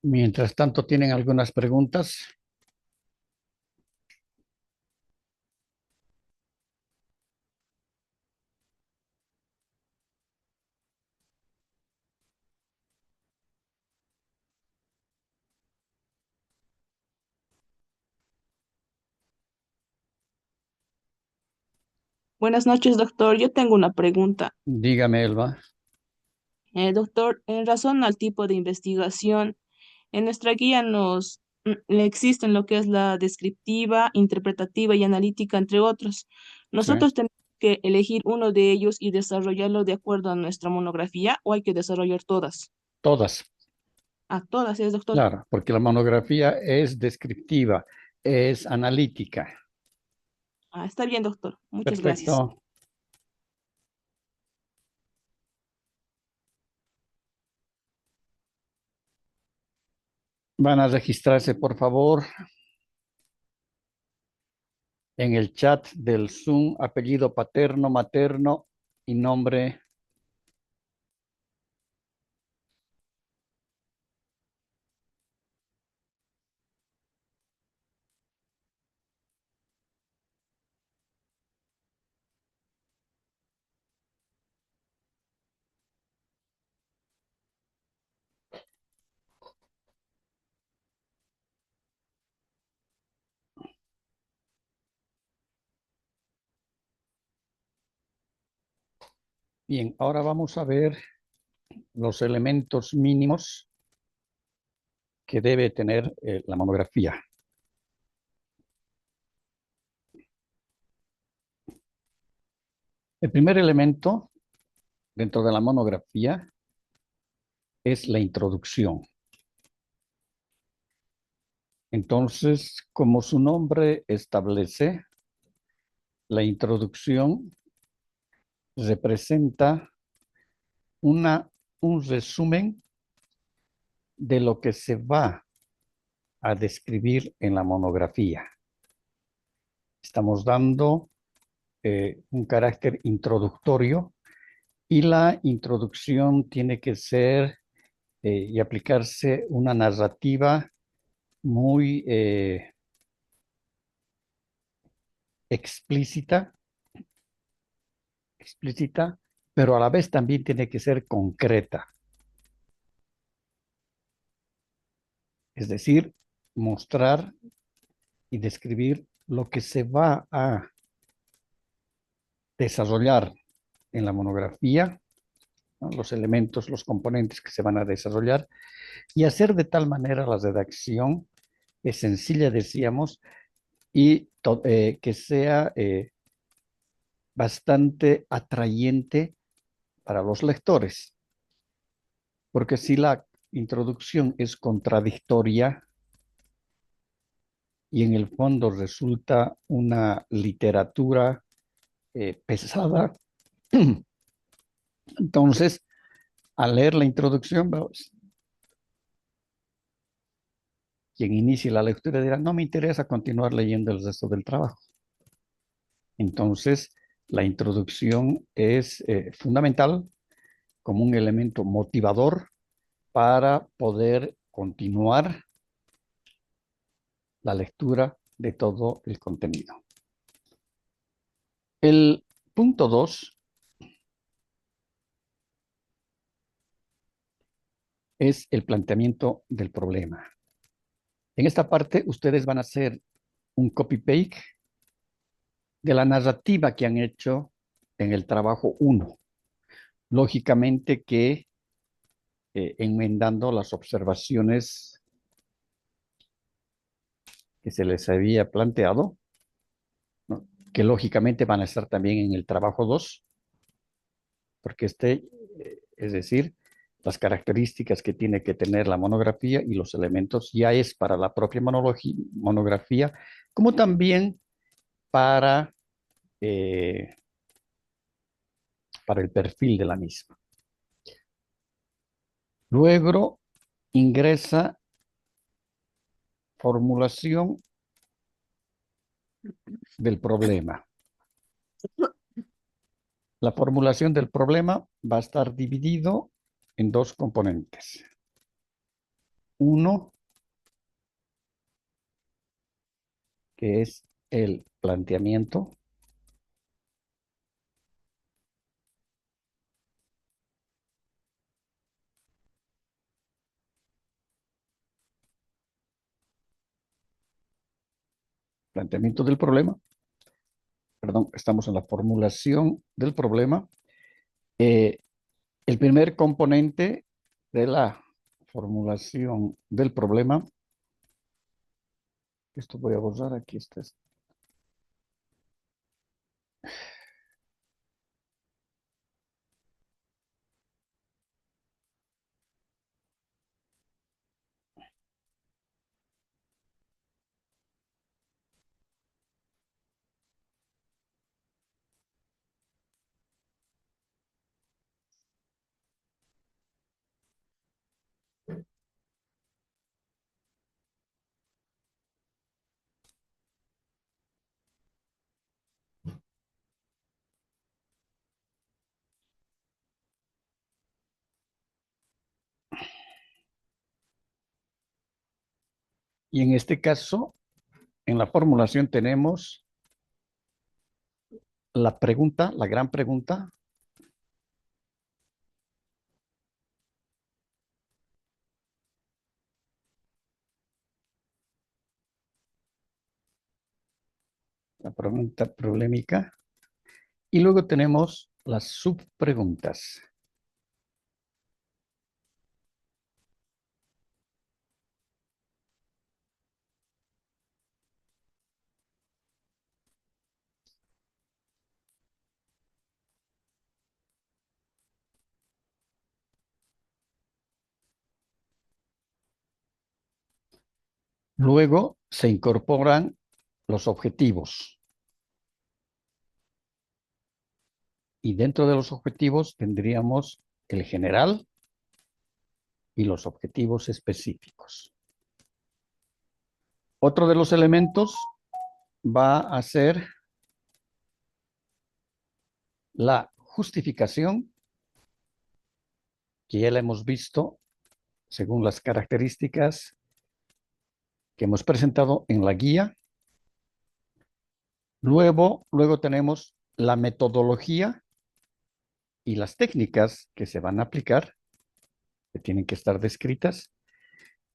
Mientras tanto, ¿tienen algunas preguntas? Buenas noches, doctor. Yo tengo una pregunta. Dígame, Elba. Doctor, en razón al tipo de investigación, en nuestra guía existen lo que es la descriptiva, interpretativa y analítica, entre otros. Sí, ¿Nosotros tenemos que elegir uno de ellos y desarrollarlo de acuerdo a nuestra monografía o hay que desarrollar todas? todas, Todas, ¿es, doctor? claro, porque la monografía es descriptiva, es analítica. Está bien, doctor. Muchas gracias. Perfecto. Van a registrarse, por favor, en el chat del Zoom, apellido paterno, materno y nombre. Bien, ahora vamos a ver los elementos mínimos que debe tener la monografía. El primer elemento dentro de la monografía es la introducción. Entonces, como su nombre establece, la introducción representa una, un resumen de lo que se va a describir en la monografía. Estamos dando un carácter introductorio y la introducción tiene que ser y aplicarse una narrativa muy explícita, explícita, pero a la vez también tiene que ser concreta. Es decir, mostrar y describir lo que se va a desarrollar en la monografía, ¿no? Los elementos, los componentes que se van a desarrollar y hacer de tal manera la redacción es sencilla, decíamos, y que sea bastante atrayente para los lectores, porque si la introducción es contradictoria y en el fondo resulta una literatura pesada, entonces al leer la introducción, pues, quien inicie la lectura dirá, no me interesa continuar leyendo el resto del trabajo. Entonces, la introducción es fundamental como un elemento motivador para poder continuar la lectura de todo el contenido. El punto 2 es el planteamiento del problema. En esta parte, ustedes van a hacer un copy-paste de la narrativa que han hecho en el trabajo 1. Lógicamente que enmendando las observaciones que se les había planteado, ¿no? Que lógicamente van a estar también en el trabajo 2, porque es decir, las características que tiene que tener la monografía y los elementos ya es para la propia monografía, como también para, eh, para el perfil de la misma. Luego ingresa formulación del problema. La formulación del problema va a estar dividido en dos componentes. 1, que es el planteamiento. Planteamiento del problema. Perdón, estamos en la formulación del problema. Eh, el primer componente de la formulación del problema, esto voy a borrar, aquí está. Y en este caso, en la formulación tenemos la pregunta, la gran pregunta. La pregunta problemática. Y luego tenemos las subpreguntas. Luego se incorporan los objetivos. Y dentro de los objetivos tendríamos el general y los objetivos específicos. Otro de los elementos va a ser la justificación, que ya la hemos visto según las características que hemos presentado en la guía. Luego tenemos la metodología y las técnicas que se van a aplicar, que tienen que estar descritas.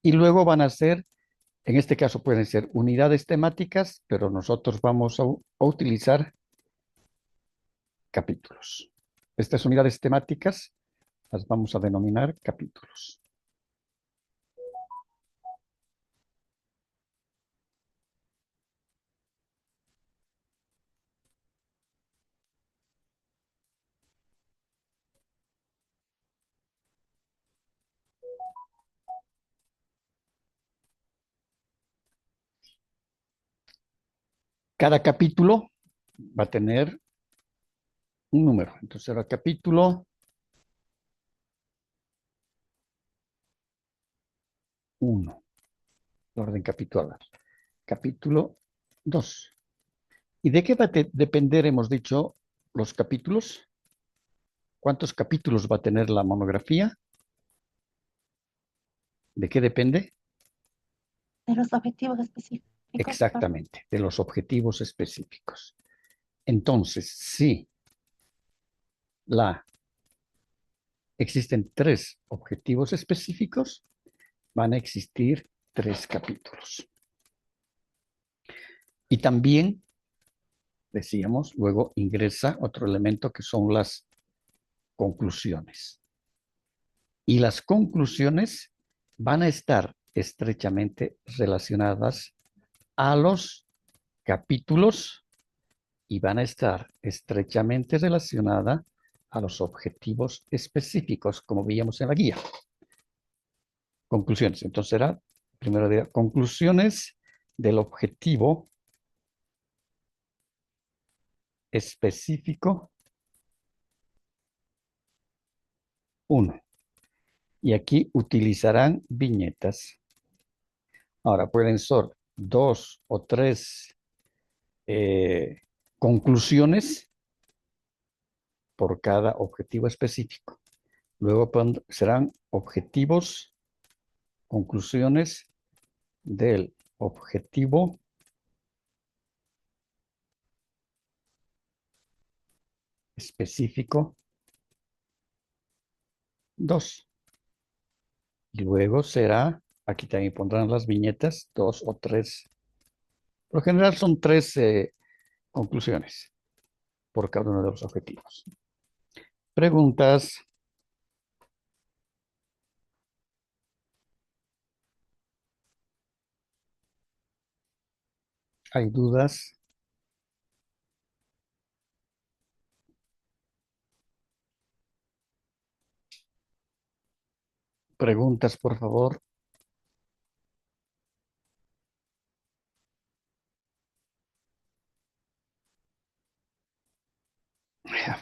Y luego van a ser, en este caso pueden ser unidades temáticas, pero nosotros vamos a utilizar capítulos. Estas unidades temáticas las vamos a denominar capítulos. Cada capítulo va a tener un número. Entonces era capítulo 1, orden capitular. Capítulo 2. ¿Y de qué va a depender, hemos dicho, los capítulos? ¿Cuántos capítulos va a tener la monografía? ¿De qué depende? De los objetivos específicos. Exactamente, de los objetivos específicos. Entonces, si existen 3 objetivos específicos, van a existir 3 capítulos. Y también, decíamos, luego ingresa otro elemento que son las conclusiones. Y las conclusiones van a estar estrechamente relacionadas a los capítulos y van a estar estrechamente relacionadas a los objetivos específicos, como veíamos en la guía. Conclusiones. Entonces será, primero de conclusiones del objetivo específico 1. Y aquí utilizarán viñetas. Ahora pueden ser 2 o 3 conclusiones por cada objetivo específico. Luego serán objetivos conclusiones del objetivo específico 2. Y luego será, aquí también pondrán las viñetas, 2 o 3. Por lo general son 3 conclusiones por cada uno de los objetivos. Preguntas. ¿Hay dudas? Preguntas, por favor.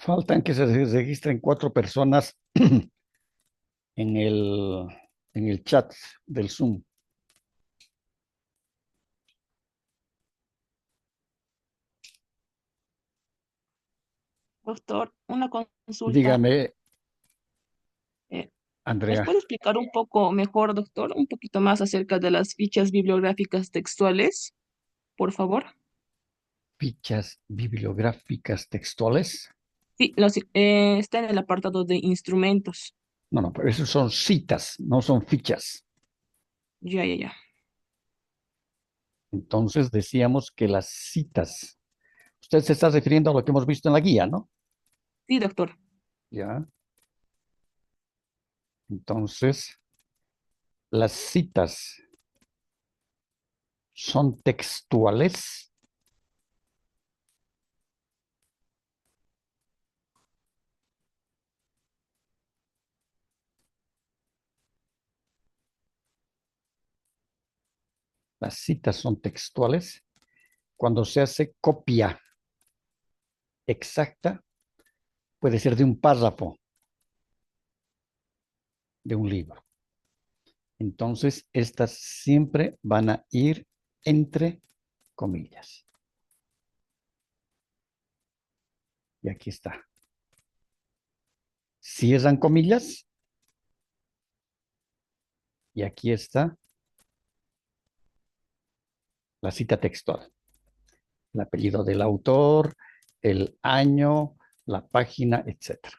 Faltan que se registren 4 personas en el chat del Zoom. Doctor, una consulta. Dígame, Eh, ¿Nos Andrea, puede explicar un poco mejor, doctor, un poquito más acerca de las fichas bibliográficas textuales, por favor? fichas bibliográficas textuales. Sí, está en el apartado de instrumentos. No, pero esos son citas, no son fichas. Ya, ya, ya. Entonces decíamos que las citas, usted se está refiriendo a lo que hemos visto en la guía, ¿no? Sí, doctor. Ya. Entonces, las citas son textuales. Las citas son textuales cuando se hace copia exacta, puede ser de un párrafo de un libro. Entonces, estas siempre van a ir entre comillas. Y aquí está. Cierran comillas. Y aquí está la cita textual. El apellido del autor, el año, la página, etcétera.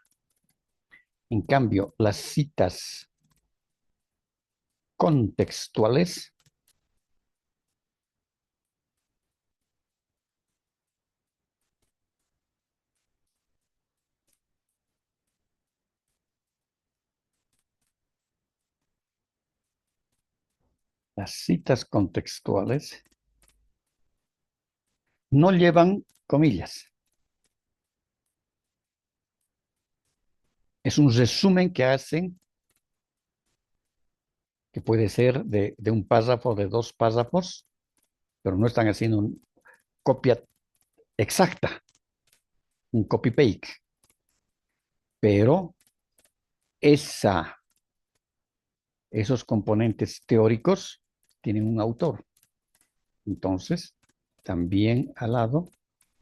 En cambio, las citas contextuales las citas contextuales no llevan comillas. Es un resumen que hacen, que puede ser de un párrafo, de 2 párrafos, pero no están haciendo una copia exacta, un copy-paste. Pero esos componentes teóricos tienen un autor. Entonces, también al lado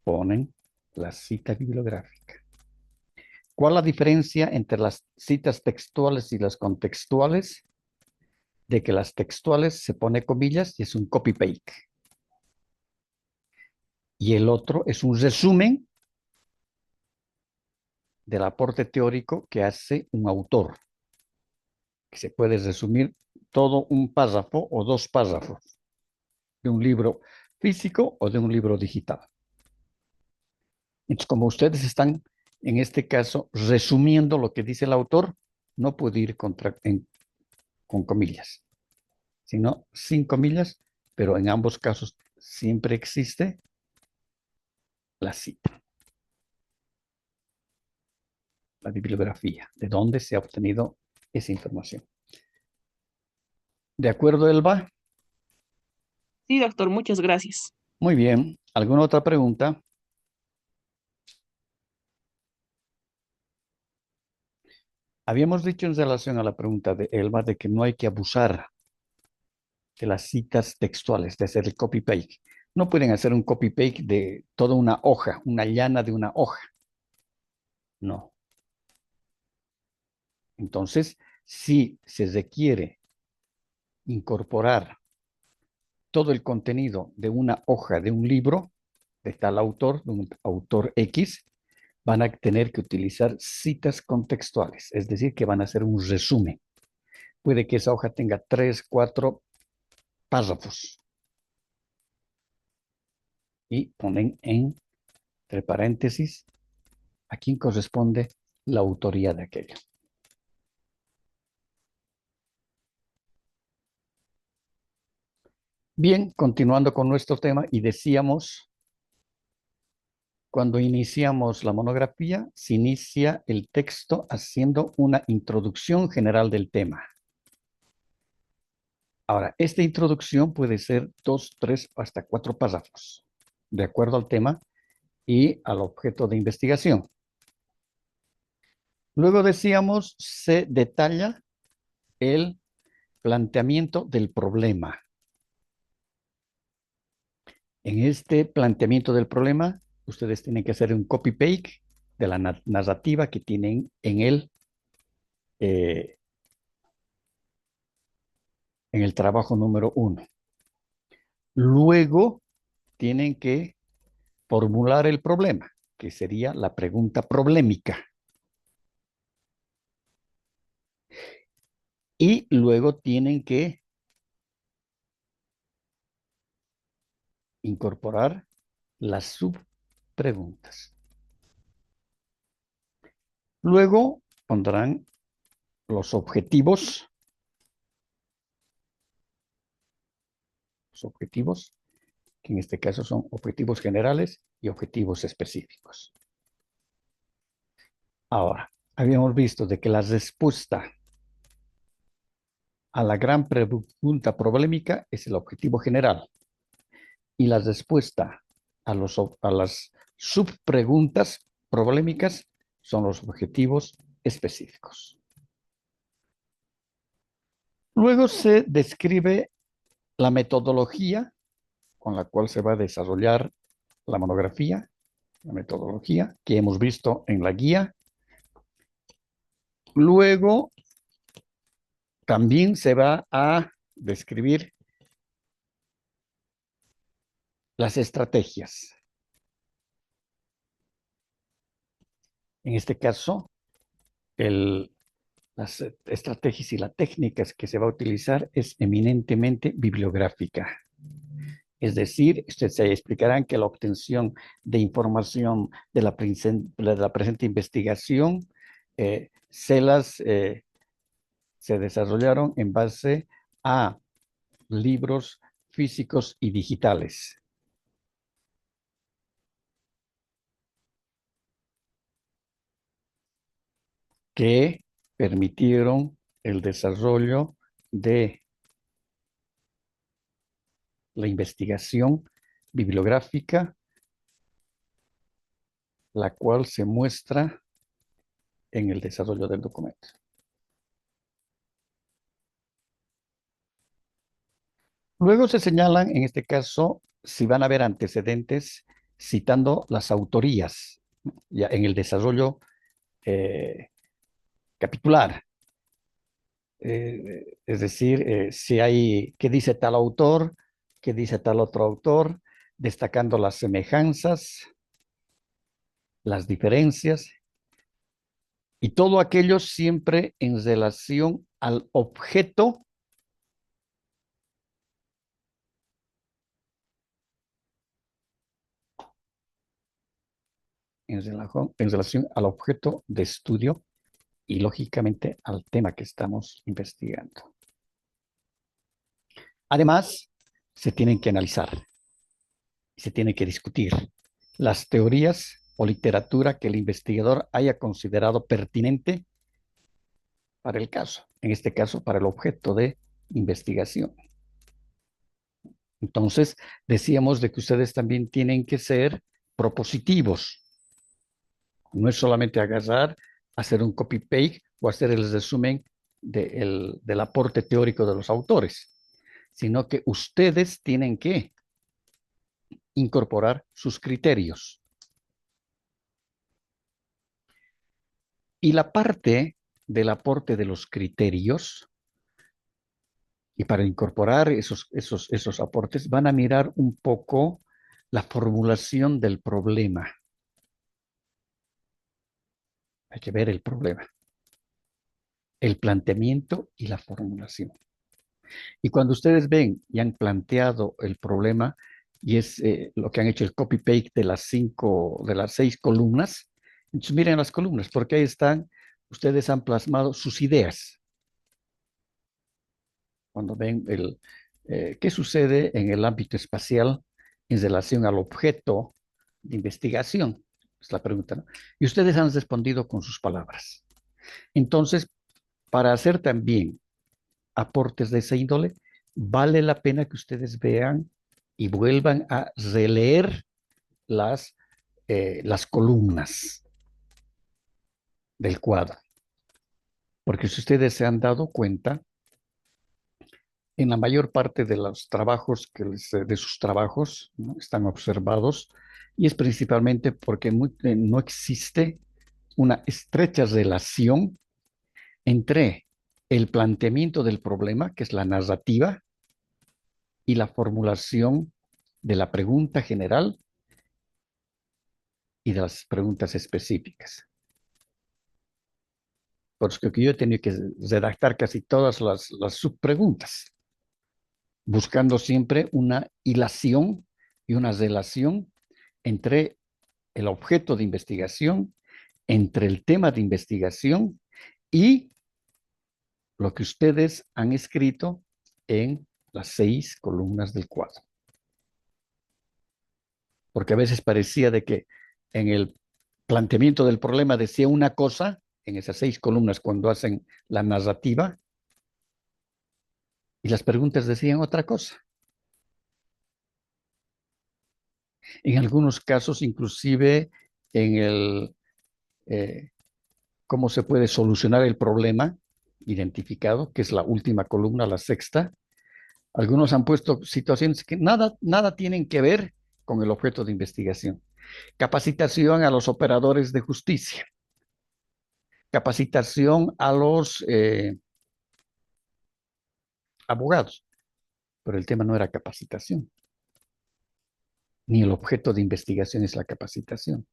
ponen la cita bibliográfica. ¿Cuál es la diferencia entre las citas textuales y las contextuales? De que las textuales se pone comillas y es un copy-paste. Y el otro es un resumen del aporte teórico que hace un autor, que se puede resumir todo un párrafo o 2 párrafos de un libro físico o de un libro digital. Entonces, como ustedes están, en este caso, resumiendo lo que dice el autor, no puede ir con comillas, sino sin comillas, pero en ambos casos siempre existe la cita, la bibliografía, de dónde se ha obtenido esa información. ¿De acuerdo, Elba? Sí, doctor, muchas gracias. Muy bien. ¿Alguna otra pregunta? Habíamos dicho en relación a la pregunta de Elba de que no hay que abusar de las citas textuales, de hacer el copy-paste. No pueden hacer un copy-paste de toda una hoja, una llana de una hoja. No. Entonces, si se requiere incorporar todo el contenido de una hoja de un libro de tal autor, de un autor X, van a tener que utilizar citas contextuales, es decir, que van a hacer un resumen. Puede que esa hoja tenga 3, 4 párrafos y ponen entre paréntesis a quién corresponde la autoría de aquello. Bien, continuando con nuestro tema, y decíamos, cuando iniciamos la monografía, se inicia el texto haciendo una introducción general del tema. Ahora, esta introducción puede ser 2, 3, hasta 4 párrafos, de acuerdo al tema y al objeto de investigación. Luego decíamos, se detalla el planteamiento del problema. En este planteamiento del problema, ustedes tienen que hacer un copy-paste de la narrativa que tienen eh, en el trabajo número 1. Luego tienen que formular el problema, que sería la pregunta problemática. Y luego tienen que incorporar las subpreguntas. Luego pondrán los objetivos, que en este caso son objetivos generales y objetivos específicos. Ahora, habíamos visto de que la respuesta a la gran pregunta problemática es el objetivo general y la respuesta a las subpreguntas problemáticas son los objetivos específicos. Luego se describe la metodología con la cual se va a desarrollar la monografía, la metodología que hemos visto en la guía. Luego también se va a describir las estrategias. En este caso, las estrategias y las técnicas que se va a utilizar es eminentemente bibliográfica. Es decir, ustedes se explicarán que la obtención de información de la presente investigación se desarrollaron en base a libros físicos y digitales, que permitieron el desarrollo de la investigación bibliográfica, la cual se muestra en el desarrollo del documento. Luego se señalan, en este caso, si van a haber antecedentes citando las autorías ya en el desarrollo capitular. Es decir, si hay, qué dice tal autor, qué dice tal otro autor, destacando las semejanzas, las diferencias, y todo aquello siempre en relación al objeto en relación al objeto de estudio y lógicamente al tema que estamos investigando. Además, se tienen que analizar y se tiene que discutir las teorías o literatura que el investigador haya considerado pertinente para el caso, en este caso para el objeto de investigación. Entonces, decíamos de que ustedes también tienen que ser propositivos. No es solamente agarrar, hacer un copy-paste o hacer el resumen del aporte teórico de los autores, sino que ustedes tienen que incorporar sus criterios. Y la parte del aporte de los criterios Y para incorporar esos aportes, van a mirar un poco la formulación del problema. Hay que ver el problema, el planteamiento y la formulación. Y cuando ustedes ven y han planteado el problema, y es lo que han hecho el copy-paste de las 6 columnas, entonces miren las columnas, porque ahí están, ustedes han plasmado sus ideas. Cuando ven qué sucede en el ámbito espacial en relación al objeto de investigación, es la pregunta, ¿no? Y ustedes han respondido con sus palabras. Entonces, para hacer también aportes de esa índole, vale la pena que ustedes vean y vuelvan a releer las columnas del cuadro. Porque si ustedes se han dado cuenta, en la mayor parte de los trabajos, de sus trabajos, ¿no?, están observados, y es principalmente porque no existe una estrecha relación entre el planteamiento del problema, que es la narrativa, y la formulación de la pregunta general y de las preguntas específicas. Por eso que yo he tenido que redactar casi todas las subpreguntas, buscando siempre una hilación y una relación entre el objeto de investigación, entre el tema de investigación y lo que ustedes han escrito en las 6 columnas del cuadro. Porque a veces parecía de que en el planteamiento del problema decía una cosa, en esas 6 columnas cuando hacen la narrativa, y las preguntas decían otra cosa. En algunos casos, inclusive en cómo se puede solucionar el problema identificado, que es la última columna, la sexta, algunos han puesto situaciones que nada tienen que ver con el objeto de investigación. Capacitación a los operadores de justicia. Capacitación a los abogados. Pero el tema no era capacitación. Ni el objeto de investigación es la capacitación,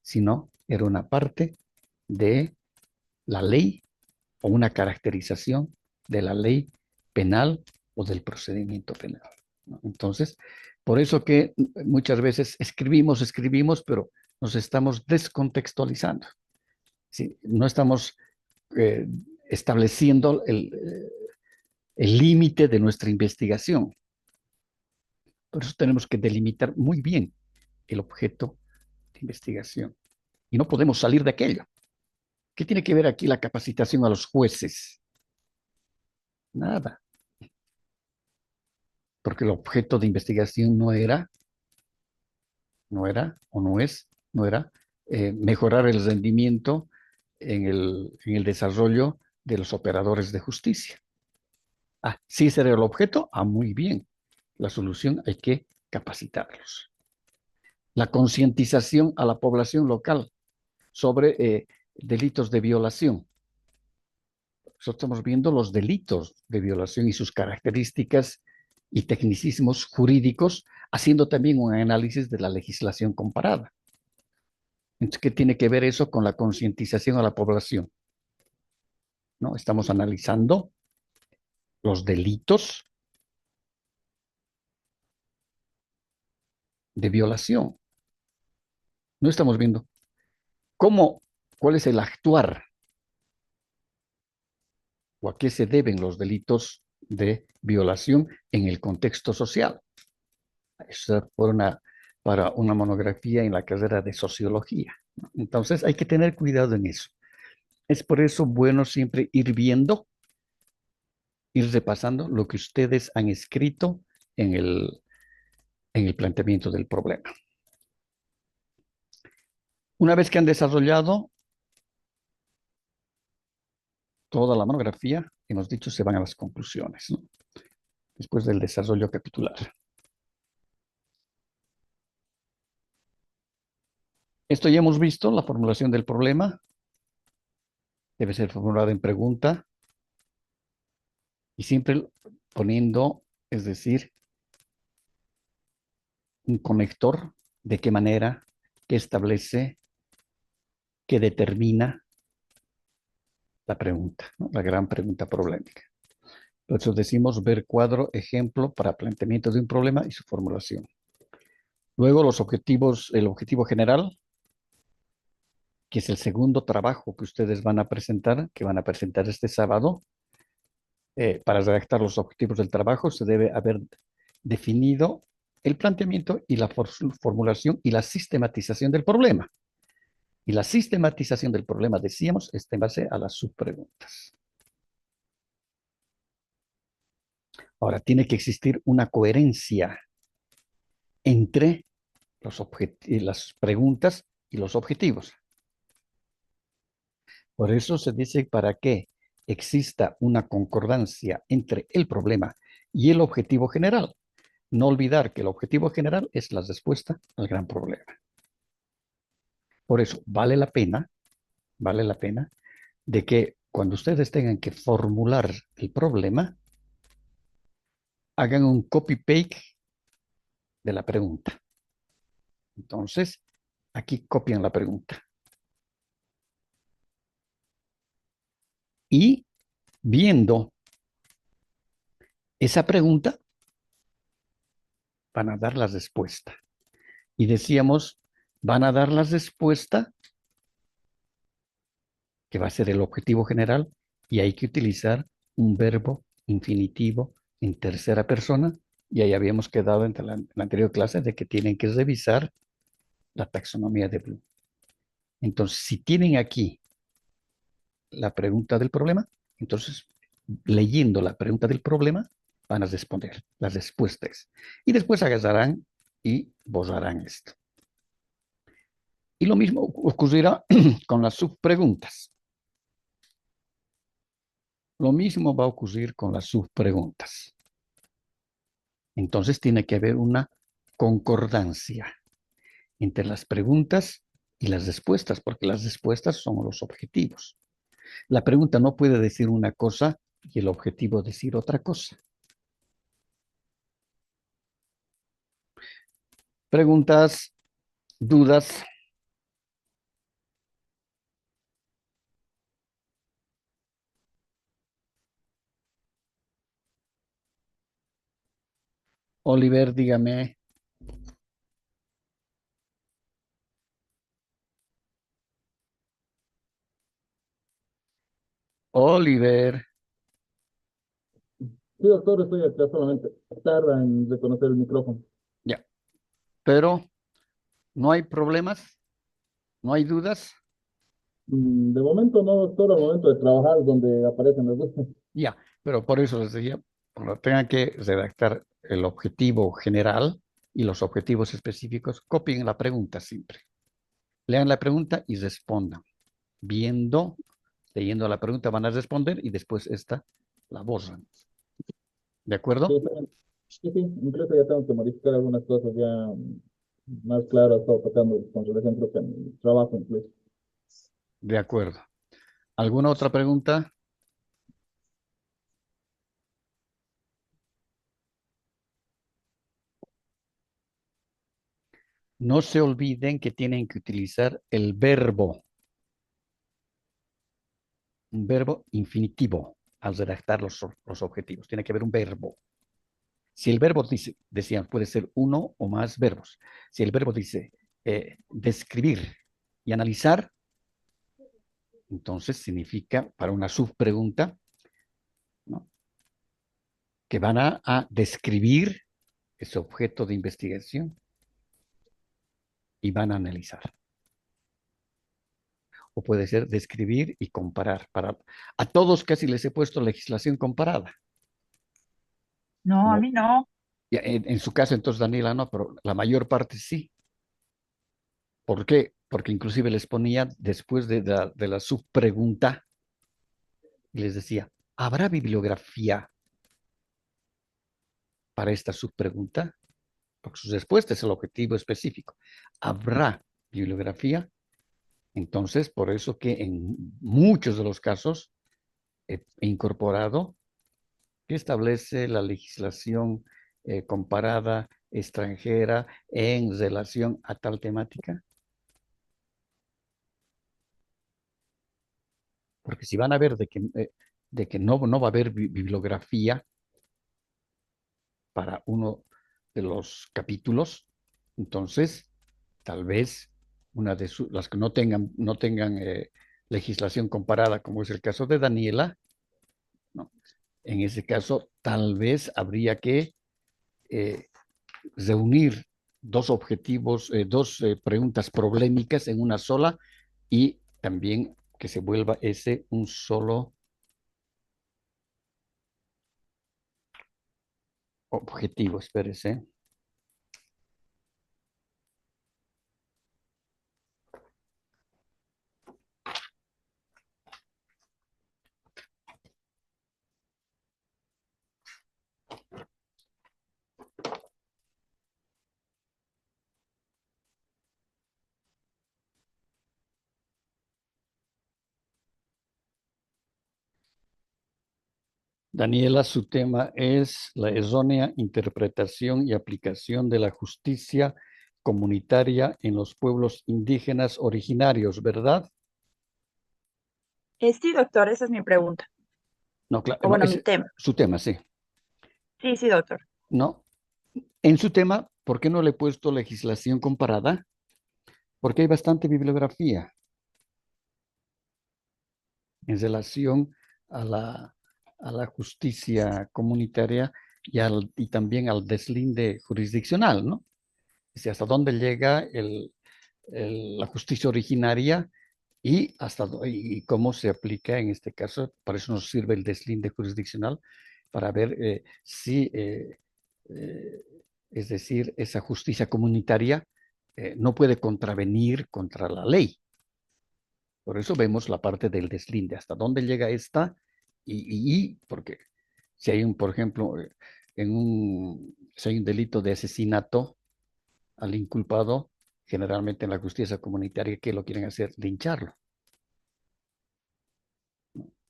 sino era una parte de la ley o una caracterización de la ley penal o del procedimiento penal, ¿no? Entonces, por eso que muchas veces escribimos, pero nos estamos descontextualizando. ¿Sí? No estamos eh, estableciendo el límite de nuestra investigación. Por eso tenemos que delimitar muy bien el objeto de investigación. Y no podemos salir de aquello. ¿Qué tiene que ver aquí la capacitación a los jueces? Nada. Porque el objeto de investigación no era mejorar el rendimiento en el desarrollo de los operadores de justicia. Ah, sí, ese era el objeto. Ah, muy bien. La solución hay que capacitarlos. La concientización a la población local sobre delitos de violación. Nosotros estamos viendo los delitos de violación y sus características y tecnicismos jurídicos, haciendo también un análisis de la legislación comparada. Entonces, ¿qué tiene que ver eso con la concientización a la población? ¿No? Estamos analizando los delitos de violación. No estamos viendo cuál es el actuar o a qué se deben los delitos de violación en el contexto social. Eso es para una monografía en la carrera de sociología, ¿no? Entonces hay que tener cuidado en eso. Es por eso bueno siempre ir viendo, ir repasando lo que ustedes han escrito en el planteamiento del problema. Una vez que han desarrollado toda la monografía, hemos dicho, se van a las conclusiones, ¿no? Después del desarrollo capitular. Esto ya hemos visto, la formulación del problema debe ser formulada en pregunta y siempre poniendo, es decir, un conector, de qué manera, que establece, que determina la pregunta, ¿no? La gran pregunta problemática. Por eso decimos ver cuadro, ejemplo para planteamiento de un problema y su formulación. Luego los objetivos, el objetivo general, que es el segundo trabajo que ustedes van a presentar, que van a presentar este sábado. Para redactar los objetivos del trabajo se debe haber definido el planteamiento y la formulación y la sistematización del problema. Y la sistematización del problema, decíamos, está en base a las subpreguntas. Ahora, tiene que existir una coherencia entre las preguntas y los objetivos. Por eso se dice para que exista una concordancia entre el problema y el objetivo general. No olvidar que el objetivo general es la respuesta al gran problema. Por eso vale la pena de que cuando ustedes tengan que formular el problema, hagan un copy-paste de la pregunta. Entonces, aquí copian la pregunta. Y viendo esa pregunta, van a dar la respuesta. Y decíamos, van a dar la respuesta que va a ser el objetivo general, y hay que utilizar un verbo infinitivo en tercera persona, y ahí habíamos quedado en la anterior clase de que tienen que revisar la taxonomía de Bloom. Entonces, si tienen aquí la pregunta del problema, entonces, leyendo la pregunta del problema, van a responder las respuestas. Y después agarrarán y borrarán esto. Y lo mismo ocurrirá con las subpreguntas. Lo mismo va a ocurrir con las subpreguntas. Entonces tiene que haber una concordancia entre las preguntas y las respuestas, porque las respuestas son los objetivos. La pregunta no puede decir una cosa y el objetivo decir otra cosa. Preguntas, dudas. Oliver, dígame. Oliver, Sí, doctor, estoy acá solamente. Tarda en reconocer el micrófono. ya. Pero no hay problemas, no hay dudas. De momento no, doctor, al momento de trabajar es donde aparecen las dudas. Ya, pero por eso les decía, cuando tengan que redactar el objetivo general y los objetivos específicos, copien la pregunta siempre. Lean la pregunta y respondan. Leyendo la pregunta van a responder y después esta la borran. ¿De Sí, acuerdo? sí, sí, incluso ya tengo que modificar algunas cosas ya más claras, estaba tocando con relación creo que a mi trabajo incluso. De acuerdo. ¿Alguna otra pregunta? No se olviden que tienen que utilizar el verbo, un verbo infinitivo al redactar los objetivos. Tiene que haber un verbo. Si el verbo dice, decían, puede ser uno o más verbos. Si el verbo dice describir y analizar, entonces significa para una subpregunta, ¿no? Que van a describir ese objeto de investigación y van a analizar. O puede ser describir y comparar. A todos casi les he puesto legislación comparada. No, a Como, mí no. en su caso, entonces, Daniela, no, pero la mayor parte sí. ¿Por qué? Porque inclusive les ponía después de la subpregunta y les decía, ¿habrá bibliografía para esta subpregunta? Porque su respuesta es el objetivo específico. ¿Habrá bibliografía? Entonces, por eso que en muchos de los casos he incorporado ¿Qué establece la legislación comparada extranjera en relación a tal temática? Porque si van a ver de que no va a haber bibliografía para uno de los capítulos, entonces tal vez las que no tengan legislación comparada, como es el caso de Daniela, ¿no? En ese caso, tal vez habría que eh, reunir dos objetivos, dos preguntas problemáticas en una sola y también que se vuelva ese un solo objetivo. Espérese. Daniela, su tema es la errónea interpretación y aplicación de la justicia comunitaria en los pueblos indígenas originarios, ¿verdad? Sí, doctor, esa es mi pregunta. No, claro, O no, bueno, mi es tema. su tema, sí. Sí, sí, doctor. No, en su tema, ¿por qué no le he puesto legislación comparada? Porque hay bastante bibliografía en relación a la justicia comunitaria y también al deslinde jurisdiccional, ¿no? Es hasta dónde llega la justicia originaria y cómo se aplica en este caso. Para eso nos sirve el deslinde jurisdiccional, para ver si, eh, es decir, esa justicia comunitaria no puede contravenir contra la ley. Por eso vemos la parte del deslinde, hasta dónde llega esta porque si hay por ejemplo, si hay un delito de asesinato al inculpado, generalmente en la justicia comunitaria, ¿qué lo quieren hacer? Lincharlo.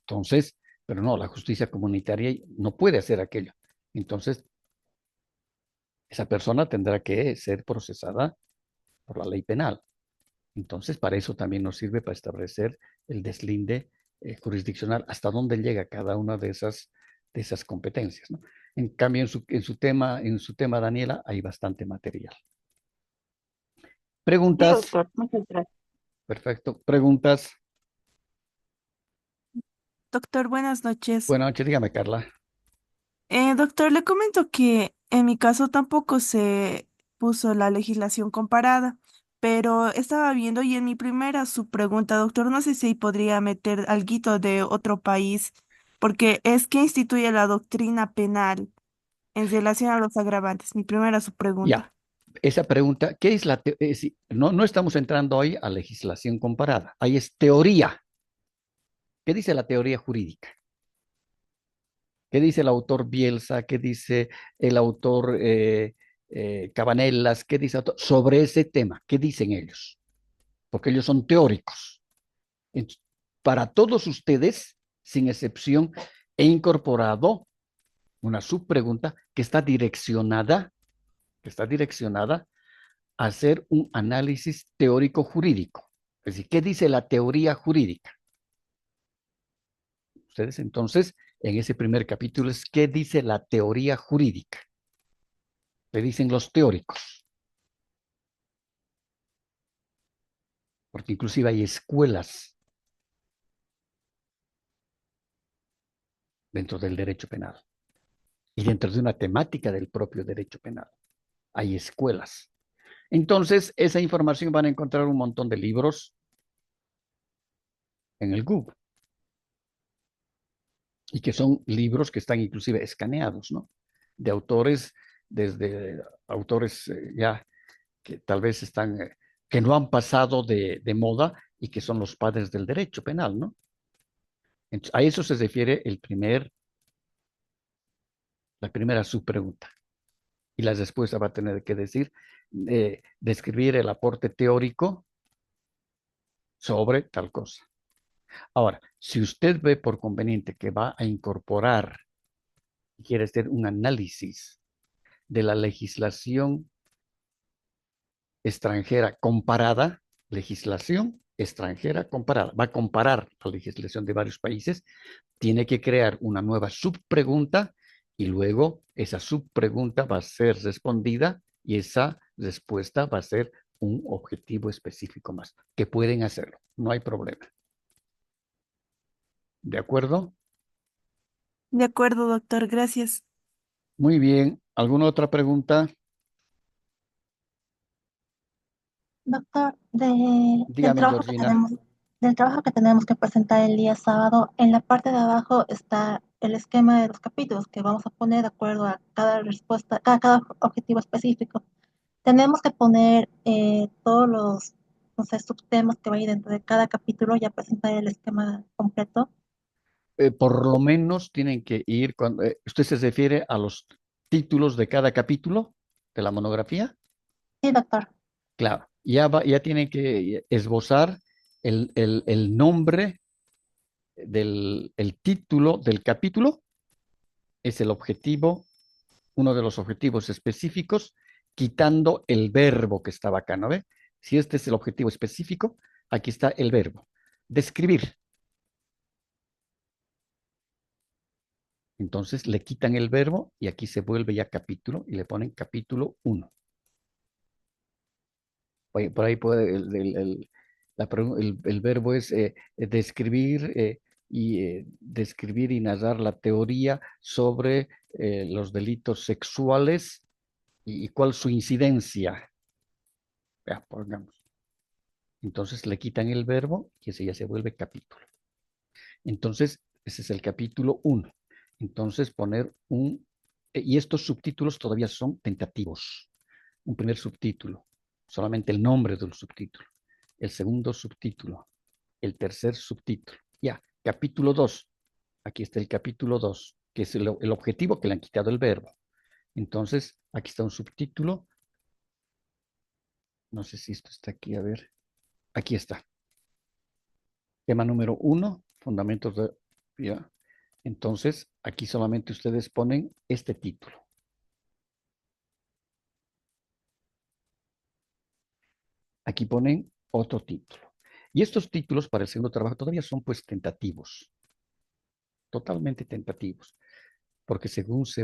Entonces, pero no, la justicia comunitaria no puede hacer aquello. Entonces, esa persona tendrá que ser procesada por la ley penal. Entonces, para eso también nos sirve para establecer el deslinde jurisdiccional, hasta dónde llega cada una de esas competencias, ¿no? En cambio, en su tema, Daniela, hay bastante material. Sí, Preguntas, doctor, muchas gracias. perfecto. Preguntas. Doctor, buenas noches. Buenas noches, dígame, Carla. Doctor, le comento que en mi caso tampoco se puso la legislación comparada, pero estaba viendo y en mi primera su pregunta, doctor, no sé si ahí podría meter alguito de otro país, porque es que instituye la doctrina penal en relación a los agravantes. Mi primera su Ya, pregunta. esa pregunta, ¿qué es no estamos entrando hoy a legislación comparada, ahí es teoría. ¿Qué dice la teoría jurídica? ¿Qué dice el autor Bielsa? ¿Qué dice el autor Cabanellas? ¿Qué dice sobre ese tema? ¿Qué dicen ellos? Porque ellos son teóricos. Entonces, para todos ustedes, sin excepción, he incorporado una subpregunta que está direccionada a hacer un análisis teórico jurídico. Es decir, ¿qué dice la teoría jurídica? Ustedes entonces, en ese primer capítulo es ¿qué dice la teoría jurídica? Le dicen los teóricos, porque inclusive hay escuelas dentro del derecho penal y dentro de una temática del propio derecho penal. Hay escuelas. Entonces, esa información van a encontrar un montón de libros en el Google y que son libros que están inclusive escaneados, ¿no? De autores, desde autores ya que tal vez que no han pasado de moda y que son los padres del derecho penal, ¿no? Entonces, a eso se refiere la primera subpregunta. Y la respuesta va a tener que decir, describir el aporte teórico sobre tal cosa. Ahora, si usted ve por conveniente que va a incorporar quiere hacer un análisis de la legislación extranjera comparada, legislación extranjera comparada, va a comparar la legislación de varios países, tiene que crear una nueva subpregunta y luego esa subpregunta va a ser respondida y esa respuesta va a ser un objetivo específico más, que pueden hacerlo, no hay problema. ¿De acuerdo? De acuerdo, doctor, gracias. Muy bien. ¿Alguna otra pregunta? Doctor, Dígame, Georgina. del trabajo que tenemos que presentar el día sábado, en la parte de abajo está el esquema de los capítulos que vamos a poner de acuerdo a cada respuesta, cada objetivo específico. Tenemos que poner todos los, no sé, subtemas que va a ir dentro de cada capítulo y a presentar el esquema completo. Por lo menos tienen que ir, cuando, ¿usted se refiere a los títulos de cada capítulo de la monografía? Sí, doctor. Claro, ya tienen que esbozar el nombre el título del capítulo, es el objetivo, uno de los objetivos específicos, quitando el verbo que estaba acá, ¿no ve? Si este es el objetivo específico, aquí está el verbo. Describir. Entonces le quitan el verbo y aquí se vuelve ya capítulo y le ponen capítulo 1. Por ahí puede, el verbo es describir describir y narrar la teoría sobre los delitos sexuales y cuál su incidencia. Ya, pongamos. Entonces le quitan el verbo y ese ya se vuelve capítulo. Entonces, ese es el capítulo 1. Entonces, poner y estos subtítulos todavía son tentativos. Un primer subtítulo, solamente el nombre del subtítulo. El segundo subtítulo, el tercer subtítulo. Ya, capítulo 2. Aquí está el capítulo 2, que es el objetivo que le han quitado el verbo. Entonces, aquí está un subtítulo. No sé si esto está aquí, a ver. Aquí está. Tema número 1, fundamentos de... Ya. Entonces, aquí solamente ustedes ponen este título. Aquí ponen otro título. Y estos títulos para el segundo trabajo todavía son pues tentativos. Totalmente tentativos. Porque según se